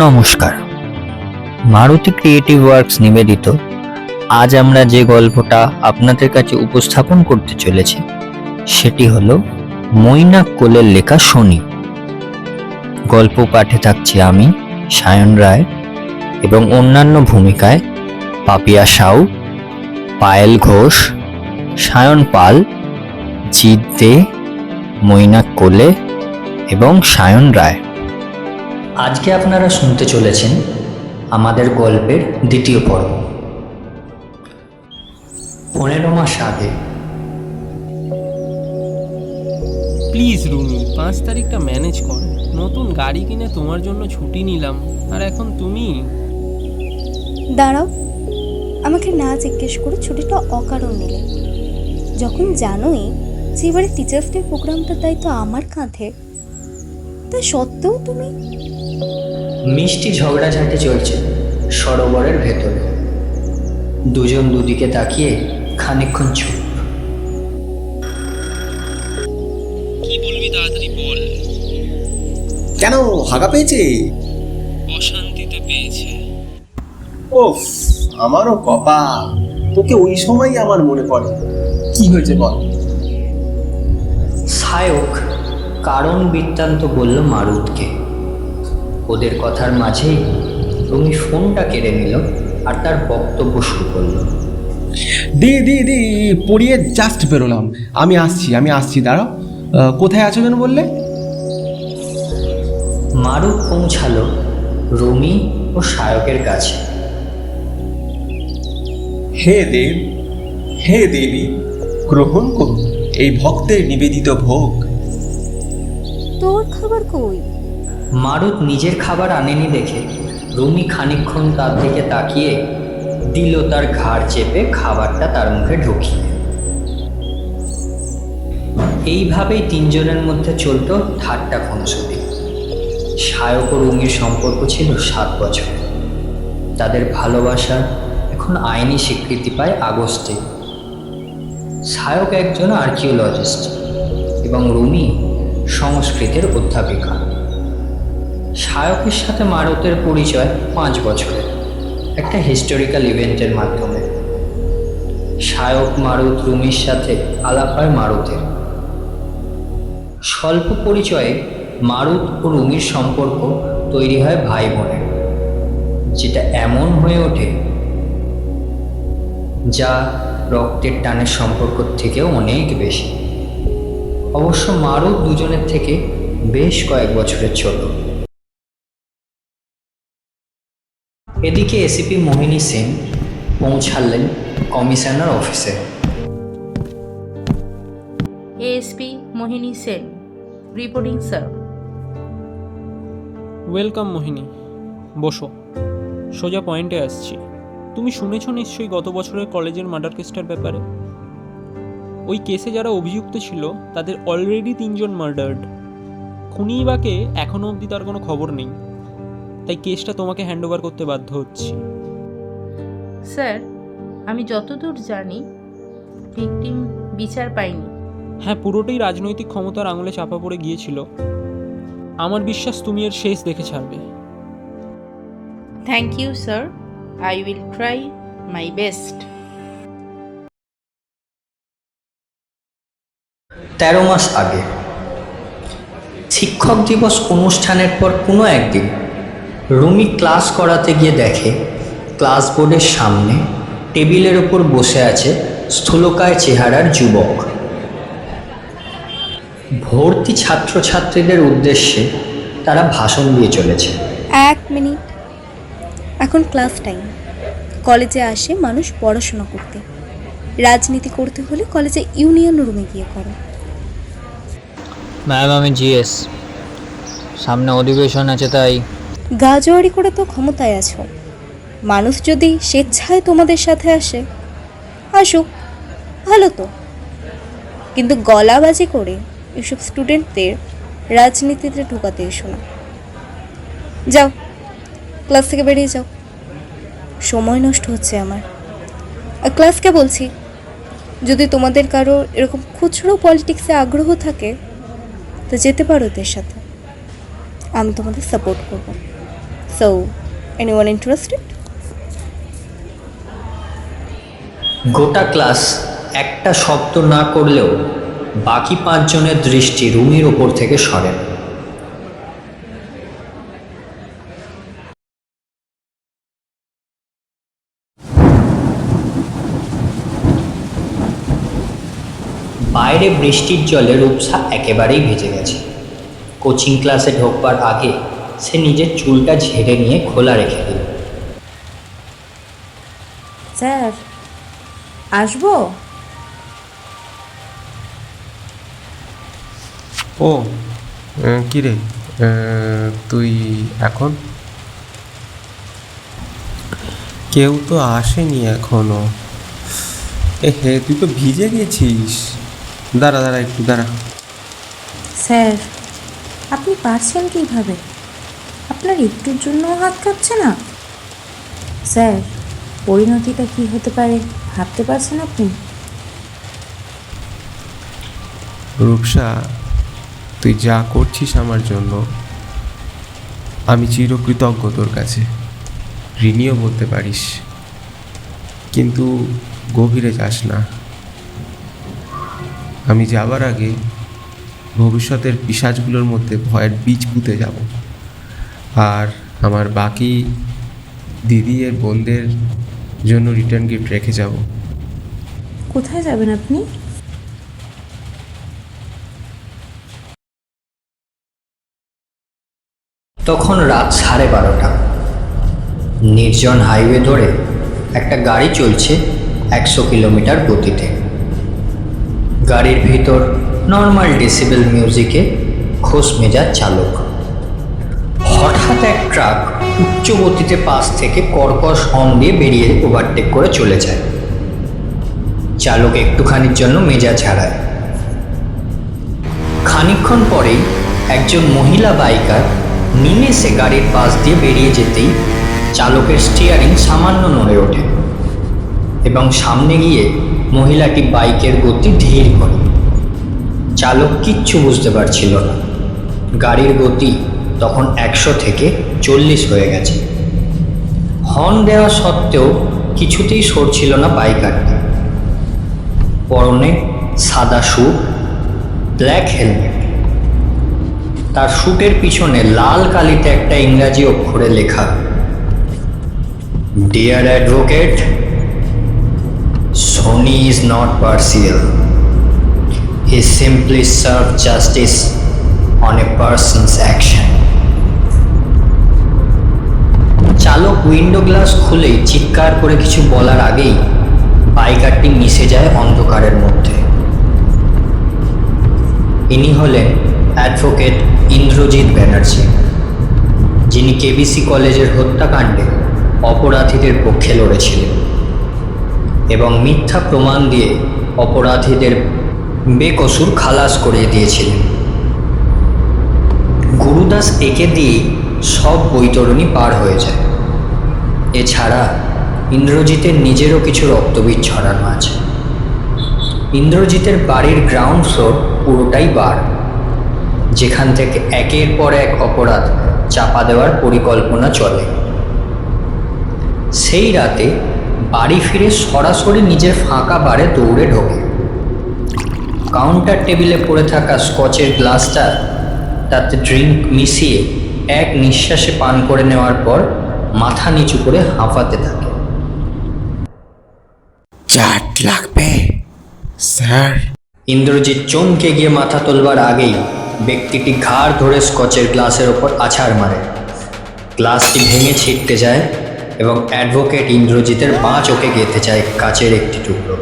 নমস্কার, Maruti creative works নিবেদিত আজ আমরা যে গল্পটা আপনাদের কাছে উপস্থাপন করতে চলেছি সেটি হলো মৈনাক কোলের লেখা শনি। গল্প পাঠে থাকছি আমি সায়ন রায় এবং অন্যান্য ভূমিকায় পাপিয়া সাউ, পায়েল ঘোষ, সায়ন পাল, জিৎ দে, মৈনাক কোলে এবং সায়ন রায়। আজকে আপনারা শুনতে চলেছেন আমাদের গল্পের দ্বিতীয় পর্ব। 15 মাস আগে। প্লিজ রুমি, 5 তারিখটা ম্যানেজ করো। নতুন গাড়ি কিনে তোমার জন্য ছুটি নিলাম, আর এখন তুমি। দাঁড়াও, আমাকে না জিজ্ঞেস করে ছুটিটা অকারণ নিলে, যখন জানোই যে এবারে টিচার্স ডে প্রোগ্রামটার দায়িত্ব আমার কাঁধে, তা সত্ত্বেও তুমি। মিষ্টি ঝগড়াঝাটি চলছে সরোবরের ভেতরে। দুজন দুদিকে তাকিয়ে খানিকক্ষণ চুপ। কি বলবি তাড়াতাড়ি বল। কেন হাগা পেয়েছে? অশান্তিতে পেয়েছে। ওফ, আমারও কপাল। তোকে ওই সময়ই আমার মনে পড়ে। কি হয়েছে বল। সায়ক কারণ বৃত্তান্ত বলল মারুতকে। ওদের কথার মাঝেই রুমি ফোনটা কেড়ে নিল আর তার বক্তব্য শুরু করলো। দি পড়িয়ে জাস্ট বেরোলাম। আমি আসছি দাঁড়াও। কোথায় আছো যেন বললে? মারুত পৌঁছালো রুমি ও সায়কের কাছে। হে দেব, হে দেবী, গ্রহণ করুন এই ভক্তের নিবেদিত ভোগ। তোর খাবার কই? মারুত নিজের খাবার আনেনি দেখে রুমি খানিকক্ষণ তার দিকে তাকিয়ে দিল তার ঘাড় চেপে খাবারটা তার মুখে ঢুকিয়ে। এইভাবেই তিনজনের মধ্যে চলতো ঠাট্টা খুনসুটি। সায়ক ও রুমির সম্পর্ক ছিল 7 বছর। তাদের ভালোবাসা এখন আইনি স্বীকৃতি পায় আগস্টে। সায়ক একজন আর্কিওলজিস্ট এবং রুমি সংস্কৃতের অধ্যাপিকা। সায়কের সাথে মারুতের পরিচয় 5 বছরের একটা হিস্টোরিক্যাল ইভেন্টের মাধ্যমে। সায়ক মারুত রুমির সাথে আলাপ হয় মারুতের। স্বল্প পরিচয়ে মারুত ও রুমির সম্পর্ক তৈরি হয় ভাই বোনের, যেটা এমন হয়ে ওঠে যা রক্তের টানের সম্পর্ক থেকেও অনেক বেশি। অবশ্য মারুত দুজনের থেকে বেশ কয়েক বছরের ছোট। এদিকে এসিপি মোহিনী সেন পৌঁছালেন কমিশনার অফিসে। এএসপি মোহিনী সেন রিপোর্টিং স্যার। ওয়েলকাম মোহিনী, বসো। সোজা পয়েন্টে আসছি। তুমি শুনেছ নিশ্চয়ই গত বছরের কলেজের মার্ডার কেসটার ব্যাপারে। ওই কেসে যারা অভিযুক্ত ছিল তাদের অলরেডি 3 জন মার্ডার্ড। খুনিবাকে এখনও অবধি তার কোনো খবর নেই, তাই কেসটা তোমাকে হ্যান্ডওভার করতে বাধ্য হচ্ছি। স্যার, আমি যতদূর জানি ভিকটিম বিচার পায়নি। হ্যাঁ, পুরোটাই রাজনৈতিক ক্ষমতার আঙুলে চাপা পড়ে গিয়েছিল। আমার বিশ্বাস তুমি এর শেষ দেখে ছাড়বে। Thank you sir, I will try my best. 13 মাস আগে। শিক্ষক দিবস অনুষ্ঠানের পর কোনো একদিন রুমি ক্লাস করাতে গিয়ে দেখে ক্লাস বোর্ডের সামনে টেবিলের ওপর বসে আছে স্থূলকায় চেহারার যুবক। ভর্তি ছাত্রছাত্রীদের উদ্দেশ্যে তারা ভাষণ দিয়ে চলেছে। 1 মিনিট, এখন ক্লাস টাইম। কলেজে আসে মানুষ পড়াশোনা করতে, রাজনীতি করতে হলে কলেজে ইউনিয়ন রুমে গিয়ে করো। ম্যাম, আমি জিএস, সামনে অধিবেশন আছে তাই। গাজোয়ারি করে তো ক্ষমতায় আছো। মানুষ যদি স্বেচ্ছায় তোমাদের সাথে আসে, আসুক, ভালো তো। কিন্তু গলাবাজি করে এসব স্টুডেন্টদের রাজনীতিতে ঢুকাতে এসো না। যাও, ক্লাস থেকে বেরিয়ে যাও, সময় নষ্ট হচ্ছে আমার। আর ক্লাসকে বলছি, যদি তোমাদের কারো এরকম খুচরো পলিটিক্সে আগ্রহ থাকে তো যেতে পারো ওদের সাথে, আমি তোমাদের সাপোর্ট করব। So, anyone interested? গোটা ক্লাস একটা শব্দ না করলেও বাকি 5 জনের দৃষ্টি রুমির ওপর থেকে সরে না। বাইরে বৃষ্টির জলে রূপসা একেবারেই ভিজে গেছে। কোচিং ক্লাসে ঢোকবার আগে সে নিজের চুলটা ঝেড়ে নিয়ে খোলা রেখে দিল। স্যার আসবো? ও কী রে, তুই এখন? কেউ তো আসেনি এখনো। হে, তুই তো ভিজে গেছিস। দাঁড়া একটু দাঁড়া। স্যার আপনি পারছেন কিভাবে? আপনার একটুর জন্য হাত কাঁপছে না? স্যার পরিণতিটা কি হতে পারে ভাবতে পারছেন আপনি? রূপসা, তুই যা করছিস আমার জন্য আমি চিরকৃতজ্ঞ তোর কাছে, ঋণীও বলতে পারিস। কিন্তু গভীরে যাস না। আমি যাবার আগে ভবিষ্যতের পিশাচগুলোর মধ্যে ভয়ের বীজ পুঁতে যাব, আর আমার বাকি দিদি এর বোনদের জন্য রিটার্ন গিফট রেখে যাব। কোথায় যাবেন আপনি? তখন রাত 12:30। নির্জন হাইওয়ে ধরে একটা গাড়ি চলছে 100 কিলোমিটার গতিতে। গাড়ির ভিতর নর্মাল ডেসিবেল মিউজিকে খোশ মেজাজ চালক। হঠাৎ এক ট্রাক উচ্চ গতিতে পাশ থেকে কর্কশ হর্ন দিয়ে বেরিয়ে ওভারটেক করে চলে যায়। চালক একটুখানির জন্য মেজাজ হারায়। খানিকক্ষণ পরেই একজন মহিলা বাইকার নিমেষে গাড়ির পাশ দিয়ে বেরিয়ে যেতেই চালকের স্টিয়ারিং সামান্য নড়ে ওঠে এবং সামনে গিয়ে মহিলাটি বাইকের গতি ধীর করে। চালক কিচ্ছু বুঝতে পারছিল না। গাড়ির গতি তখন 100 থেকে 40 হয়ে গেছে। হর্ন দেওয়া সত্ত্বেও কিছুতেই সরছিল না বাইকারটি। পরনে সাদা স্যুট, ব্ল্যাক হেলমেট। তার স্যুটের পিছনে লাল কালিতে একটা ইংরাজি অক্ষরে লেখা, dear advocate, Sony is not partial. He simply served justice on a person's action. চালক উইন্ডো গ্লাস খুলেই চিৎকার করে কিছু বলার আগেই বাইকারটি মিশে যায় অন্ধকারের মধ্যে। ইনি হলেন অ্যাডভোকেট ইন্দ্রজিৎ ব্যানার্জি, যিনি কেবিসি কলেজের হত্যাকাণ্ডে অপরাধীদের পক্ষে লড়েছিলেন এবং মিথ্যা প্রমাণ দিয়ে অপরাধীদের বেকসুর খালাস করিয়ে দিয়েছিলেন। গুরুদাস একে দিয়ে সব বৈতরণী পার হয়ে যায়। এছাড়া ইন্দ্রজিতের নিজেরও কিছু রক্তবীজ ছড়ানো আছে। ইন্দ্রজিতের বাড়ির গ্রাউন্ড ফ্লোর পুরোটাই বার, যেখান থেকে একের পর এক অপরাধ চাপা দেওয়ার পরিকল্পনা চলে। সেই রাতে বাড়ি ফিরে সরাসরি নিজের ফাঁকা বারে দৌড়ে ঢোকে। কাউন্টার টেবিলে পড়ে থাকা স্কচের গ্লাসটা তাতে ড্রিঙ্ক মিশিয়ে এক নিঃশ্বাসে পান করে নেওয়ার পর মাথা নিচু করে হাঁফাতে থাকে। চাট লাগবে স্যার? ইন্দ্রজিৎ চমকে গিয়ে মাথা তোলবার আগেই ব্যক্তিটি ঘাড় ধরে স্কচের গ্লাসের ওপর আছাড় মারে। গ্লাসটি ভেঙে ছিটকে যায় এবং অ্যাডভোকেট ইন্দ্রজিতের বাঁ চোখে গেঁথে যায় কাচের একটি টুকরো।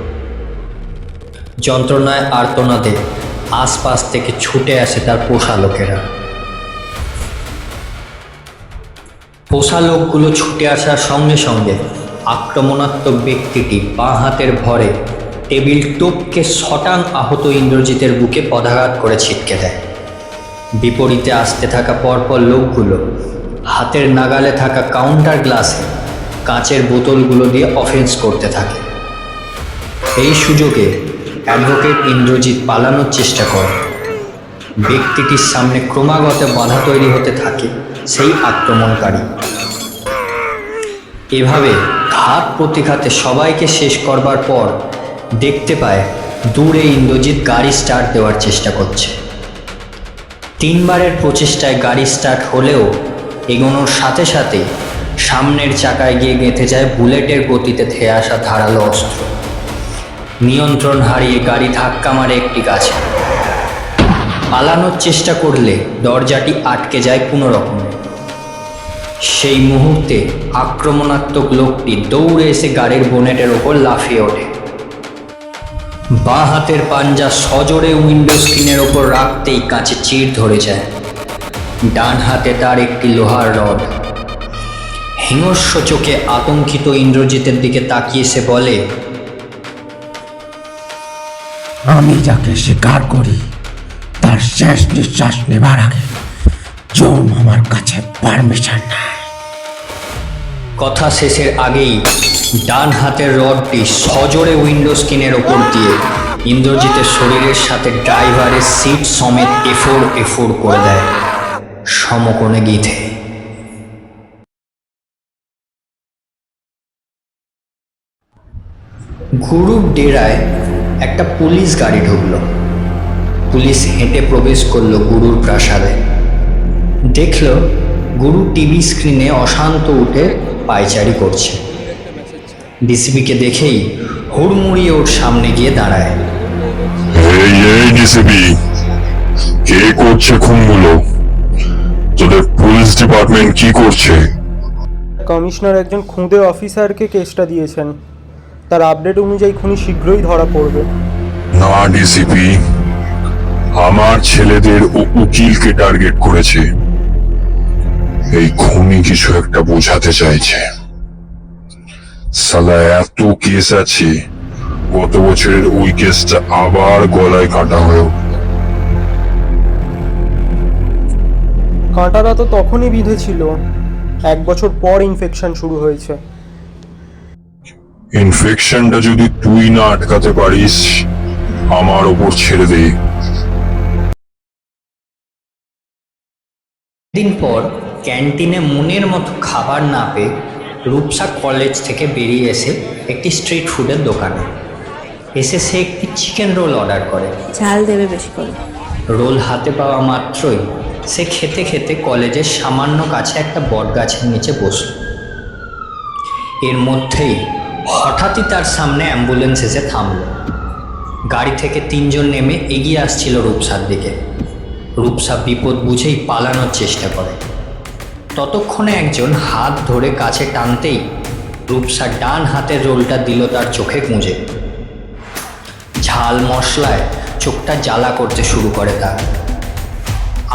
যন্ত্রণায় আর্তনাদে আশপাশ থেকে ছুটে আসে তার পোষা লোকেরা। পোষা লোকগুলো ছুটে আসার সঙ্গে সঙ্গে আক্রমণাত্মক ব্যক্তিটি বাঁ হাতের ভরে টেবিল টপকে শটাং আহত ইন্দ্রজিতের বুকে পদাঘাত করে ছিটকে দেয়। বিপরীতে আসতে থাকা পরপর লোকগুলো হাতের নাগালে থাকা কাউন্টার গ্লাসে কাঁচের বোতলগুলো দিয়ে অফেন্স করতে থাকে। এই সুযোগে অ্যাডভোকেট ইন্দ্রজিৎ পালানোর চেষ্টা করে। ব্যক্তিটির সামনে ক্রমাগত বাধা তৈরি হতে থাকে সেই আক্রমণকারী। এভাবে ঘাত প্রতিঘাতে সবাইকে শেষ করবার পর দেখতে পায় দূরে ইন্দ্রজিৎ গাড়ি স্টার্ট দেওয়ার চেষ্টা করছে। 3 বারের প্রচেষ্টায় গাড়ি স্টার্ট হলেও এগোনোর সাথে সাথে সামনের চাকায় গিয়ে গেঁথে যায় বুলেটের গতিতে ধেয়ে আসা ধারালো অস্ত্র। নিয়ন্ত্রণ হারিয়ে গাড়ি ধাক্কা মারে একটি গাছে। পালানোর চেষ্টা করলে দরজাটি আটকে যায় কোনো রকমে। সেই মুহূর্তে আক্রমণাত্মক লোকটি দৌড়ে এসে গাড়ির বোনেটের ওপর লাফিয়ে ওঠে। বাঁ হাতের পাঞ্জা সজোরে উইন্ডো স্ক্রিনের ওপর রাখতেই কাঁচে চির ধরে যায়। ডান হাতে তার একটি লোহার রড। হিংস্র চোখে আতঙ্কিত ইন্দ্রজিতের দিকে তাকিয়ে সে বলে, আমি যাকে স্বীকার করি তার শেষ নিঃশ্বাস নেবার আগে জম আমার কাছে পারমিশন নেয়। কথা শেষের আগেই ডান হাতের রডটি সজোরে উইন্ডো স্ক্রিনের ওপর দিয়ে ইন্দ্রজিতের শরীরের সাথে ড্রাইভারের সিট সমেত এফোড় করে দেয়, সমকোণে গিথে। গুরুর ডেরায় একটা পুলিশ গাড়ি ঢুকলো। পুলিশ হেঁটে প্রবেশ করলো গুরুর প্রাসাদে। দেখল গুরু টিভি স্ক্রিনে অশান্ত উঠে পায়চারি করছে। ডিসিপিকে দেখেই হুড়মুড়িয়ে ওর সামনে গিয়ে দাঁড়ায়। এই ডিসিপি, কে করছে খুনগুলো? তোদের পুলিশ ডিপার্টমেন্ট কি করছে? কমিশনার একজন খুদে অফিসারকে কেসটা দিয়েছেন। তার আপডেট অনুযায়ী খুনি শীঘ্রই ধরা পড়বে। না ডিসিপি, আমার ছেলেদের ও উকিলকে টার্গেট করেছে। এই খুনি কিছু একটা বোঝাতে চাইছে। সালা এত কেস আছে, গত বছরের ওই কেসটা আবার গলায় কাটা হয়ে কাঁটাটা তো তখনই বিঁধেছিল, 1 বছর পর ইনফেকশন শুরু হয়েছে। ইনফেকশনটা যদি তুই না আটকাতে পারিস, আমার ওপর ছেড়ে দে। দিন পর ক্যান্টিনে মনের মতো খাবার না পেয়ে রূপসা কলেজ থেকে বেরিয়ে এসে একটি স্ট্রিট ফুডের দোকানে এসে সে একটি চিকেন রোল অর্ডার করে। ঝাল দেবে বেশি করে। রোল হাতে পাওয়া মাত্রই সে খেতে খেতে কলেজের সামান্য কাছে একটা বট গাছের নিচে বসল। এর মধ্যেই হঠাৎই তার সামনে অ্যাম্বুলেন্স এসে থামল। গাড়ি থেকে 3 জন নেমে এগিয়ে আসছিল রূপসার দিকে। রূপসা বিপদ বুঝেই পালানোর চেষ্টা করে। ততক্ষণে একজন হাত ধরে কাছে টানতেই রূপসা ডান হাতের রোলটা দিল তার চোখে গুঁজে। ঝাল মশলায় চোখটা জ্বালা করতে শুরু করে তার।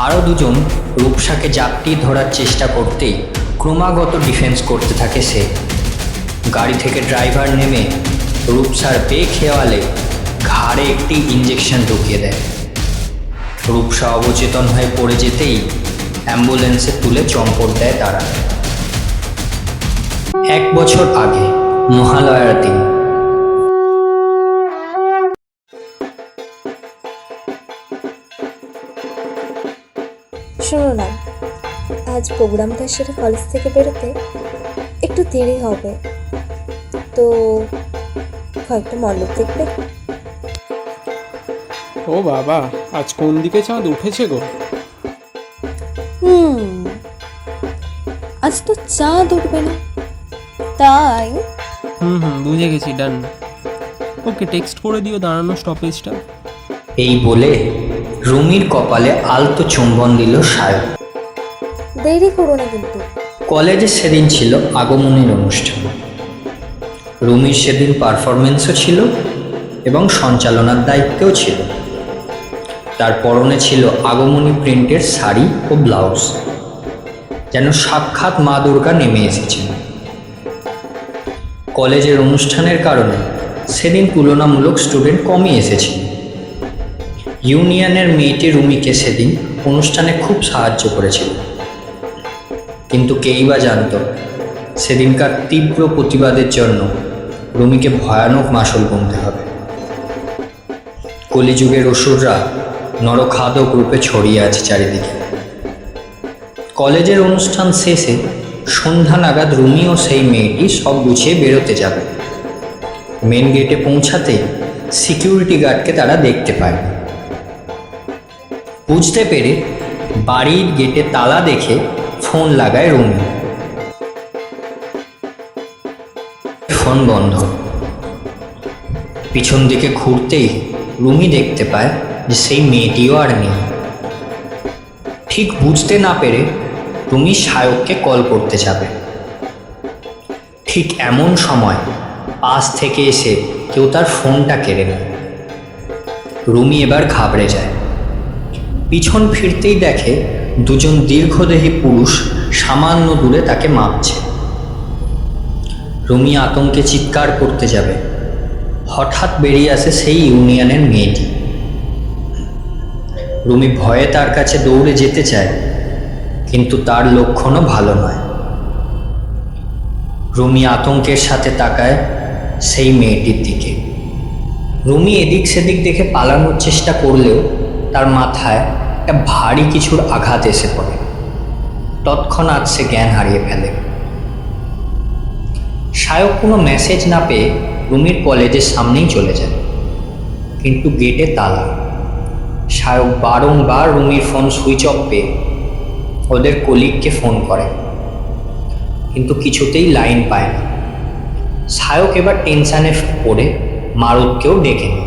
আরও 2 জন রূপসাকে জাপটি ধরার চেষ্টা করতেই ক্রমাগত ডিফেন্স করতে থাকে সে। গাড়ি থেকে ড্রাইভার নেমে রূপসার বেখেয়ালে ঘাড়ে একটি ইঞ্জেকশন ঢুকিয়ে দেয়। রূপসা অবচেতন হয়ে পড়ে যেতেই অ্যাম্বুলেন্সে তুলে চম্পট দেয় তারা। 1 বছর আগে মহালয়ার দিন। শোনো না, আজ প্রোগ্রামটা সেরে কলেজ থেকে বেরোতে একটু দেরি হবে, তো কয়েকটা মণ্ডপ দেখবে। ও বাবা, আজ কোন দিকে চাঁদ উঠেছে গো? আজ তো চাঁদ উঠবে না, তাই বুঝে গেছি, ডান। ওকে, টেক্সট করে দিও দাঁড়ানো স্টপেজটা। এই বলে রুমির কপালে আলতো চুম্বন দিল সায়ক। দেরি করো না কিন্তু। কলেজে সেদিন ছিল আগমনের অনুষ্ঠান। রুমির সেদিন পারফরমেন্সও ছিল এবং সঞ্চালনার দায়িত্বেও ছিল। তার পরনে ছিল আগমনী প্রিন্টের শাড়ি ও ব্লাউজ, যেন সাক্ষাৎ মা দুর্গা নেমে এসেছেন। কলেজের অনুষ্ঠানের কারণে সেদিন তুলনামূলক স্টুডেন্ট কমই এসেছিল। ইউনিয়নের মেয়েটি রুমিকে সেদিন অনুষ্ঠানে খুব সাহায্য করেছিল, কিন্তু কেই বা জানত সেদিনকার তীব্র প্রতিবাদের জন্য রুমিকে ভয়ানক মাসুল গুনতে হবে। কলিযুগের অসুররা নরখাদক রূপে ছড়িয়ে আছে চারিদিকে। কলেজের অনুষ্ঠান শেষে সন্ধ্যা নাগাদ রুমি ও সেই মেয়েটি সব গুছিয়ে বেরোতে যাবে। মেন গেটে পৌঁছাতেই সিকিউরিটি গার্ডকে তারা দেখতে পায়। বুঝতে পেরে বাড়ির গেটে তালা দেখে ফোন লাগায় রুমি। ফোন বন্ধ। পিছন দিকে ঘুরতেই রুমি দেখতে পায় যে সেই মেয়েটিও আর নেই। ঠিক বুঝতে না পেরে রুমি সায়ককে কল করতে যাবে। ঠিক এমন সময় পাশ থেকে এসে কেউ তার ফোনটা কেড়ে নেয়। রুমি এবার ঘাবড়ে যায়। পিছন ফিরতেই দেখে দুজন দীর্ঘদেহী পুরুষ সামান্য দূরে তাকে মাপছে। রুমি আতঙ্কে চিৎকার করতে যাবে, হঠাৎ বেরিয়ে আসে সেই ইউনিয়নের মেয়েটি। রুমি ভয়ে তার কাছে দৌড়ে যেতে চায়, কিন্তু তার লক্ষণও ভালো নয়। রুমি আতঙ্কের সাথে তাকায় সেই মেয়েটির দিকে। রুমি এদিক সেদিক দেখে পালানোর চেষ্টা করলেও তার মাথায় একটা ভারী কিছুর আঘাত এসে পড়ে। তৎক্ষণাৎ সে জ্ঞান হারিয়ে ফেলে। সায়ক কোনো মেসেজ না পেয়ে রুমির কলেজের সামনেই চলে যায়, কিন্তু গেটে তালা। সায়ক বারংবার রুমির ফোন সুইচ অফ পেয়ে ওদের কলিগকে ফোন করে, কিন্তু কিছুতেই লাইন পায় না। সায়ক এবার টেনশানে পড়ে মারুতকেও ডেকে নেয়।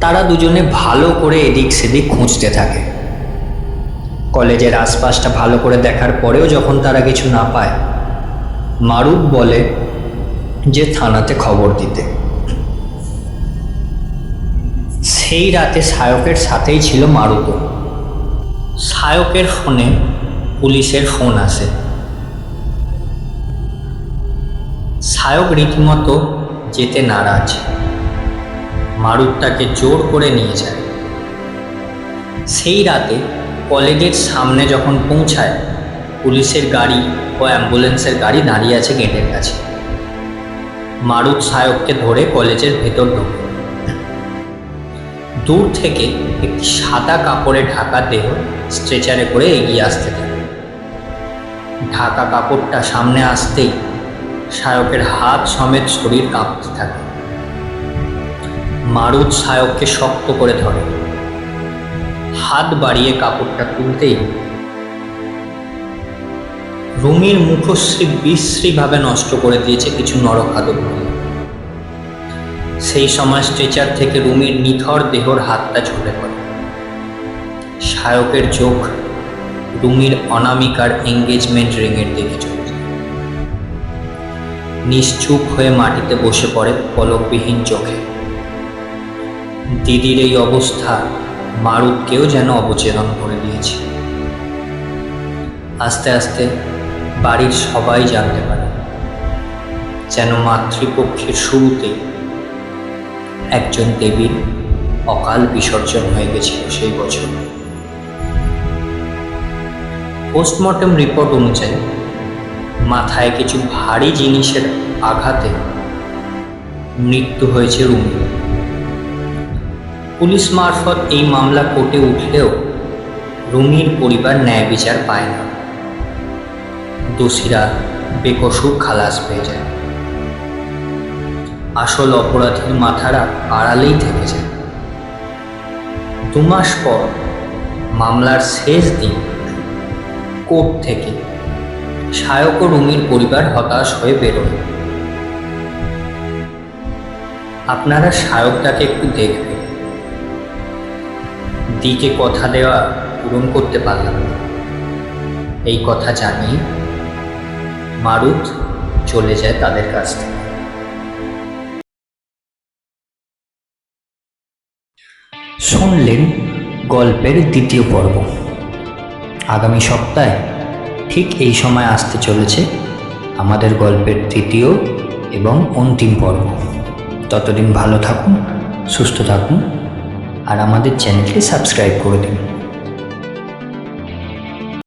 তারা দুজনে ভালো করে এদিক সেদিক খুঁজতে থাকে। কলেজের আশপাশটা ভালো করে দেখার পরেও যখন তারা কিছু না পায়, মারুত বলে যে থানাতে খবর দিতে। সেই রাতে সায়কের সাথেই ছিল মারুত। সায়কের ফোনে পুলিশের ফোন আসে। সায়ক রীতিমতো যেতে নারাজ। মারুত তাকে জোর করে নিয়ে যায়। সেই রাতে কলেজের সামনে যখন পৌঁছায়, পুলিশের গাড়ি ও অ্যাম্বুলেন্সের গাড়ি দাঁড়িয়ে আছে গেটের কাছে। মারুত সায়ককে ধরে কলেজের ভেতর ঢোকে। দূর থেকে একটি সাদা কাপড়ে ঢাকা দেহ স্ট্রেচারে করে এগিয়ে আসতে থাকে। ঢাকা কাপড়টা সামনে আসতেই সায়কের হাত সমেত শরীর কাঁপতে থাকে। মারুত সায়ককে শক্ত করে ধরে। হাত বাড়িয়ে কাপড়টা তুলতেই রুমির মুখশ্রী বিশ্রীভাবে নষ্ট করে দিয়েছে কিছু নরখাদক। সেই সময় স্ট্রেচার থেকে রুমির নিথর দেহর হাতটা ঝরে পড়ে। সায়কের চোখ রুমির অনামিকার এঙ্গেজমেন্ট রিংয়ের দিকে চলে যায়। নিশ্চুপ হয়ে মাটিতে বসে পড়ে পলকবিহীন চোখে। দিদির এই অবস্থা মারুতকেও যেন অবচেতন করে দিয়েছে। আস্তে আস্তে বাড়ির সবাই জানতে পারে, যেন মাতৃপক্ষের শুরুতেই একজন দেবীর অকাল বিসর্জন হয়ে গেছিল সেই বছর। পোস্টমর্টেম রিপোর্ট অনুযায়ী মাথায় কিছু ভারী জিনিসের আঘাতে মৃত্যু হয়েছে রুমি। পুলিশ মারফত এই মামলা কোর্টে উঠলেও রুমির পরিবার ন্যায় বিচার পায় না। দোষীরা বেকসুর খালাস পেয়ে যায়। আসল অপরাধীর মাথারা আড়ালেই থেকে যায়। 2 মাস পর মামলার শেষ দিন কোর্ট থেকে সায়ক ও রুমির পরিবার হতাশ হয়ে বেরোয়। আপনারা সায়কটাকে একটু দেখবেন। দিকে কথা দেওয়া পূরণ করতে পারলাম না, এই কথা জানিয়ে মারুত চলে যায় তাদের কাছ থেকে। শুনলেন গল্পের দ্বিতীয় পর্ব। আগামী সপ্তাহে ঠিক এই সময় আসতে চলেছে আমাদের গল্পের তৃতীয় এবং অন্তিম পর্ব। ততদিন ভালো থাকুন, সুস্থ থাকুন, আর আমাদের চ্যানেলকে সাবস্ক্রাইব করে দিন।